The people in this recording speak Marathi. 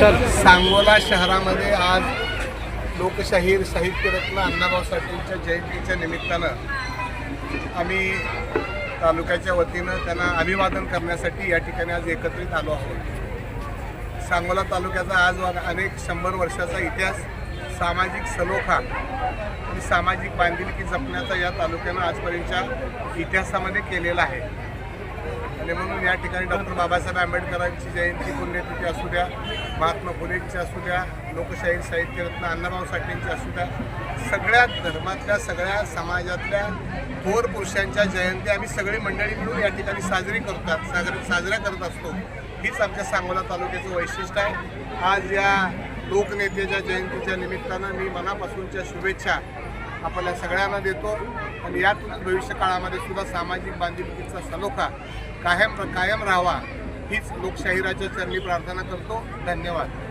सांगोला शहरामध्ये आज लोकशाहीर साहित्यरत्न अण्णाभाऊ साठेंच्या जयंतीच्या निमित्तानं आम्ही तालुक्याच्या वतीनं त्यांना अभिवादन करण्यासाठी या ठिकाणी आज एकत्रित आलो आहोत। सांगोला तालुक्याचा आज अनेक 100 वर्षाचा इतिहास, सामाजिक सलोखा आणि सामाजिक बांधिलकी जपण्याचा या तालुक्यानं आजपर्यंतच्या इतिहासामध्ये केलेला आहे। आणि म्हणून या ठिकाणी डॉक्टर बाबासाहेब आंबेडकरांची जयंती पुण्यतिथी असू द्या, महात्मा फुलेंची असू द्या, लोकशाहीर साहित्यरत्न अण्णाभाऊ साठेंची असू द्या, सगळ्या धर्मातल्या, सगळ्या समाजातल्या थोर पुरुषांच्या जयंती आम्ही सगळी मंडळी मिळून या ठिकाणी साजऱ्या करत असतो। हीच आमच्या सांगोला तालुक्याचं वैशिष्ट्य आहे। आज या लोकनेत्याच्या जयंतीच्या निमित्तानं मी मनापासूनच्या शुभेच्छा आपल्या सगळ्यांना देतो आणि यातूनच भविष्य काळामध्ये सुद्धा सामाजिक बांधिलकीचा सलोखा कायम राहावा हीच लोकशाहीराच्या चरणी प्रार्थना करतो। धन्यवाद।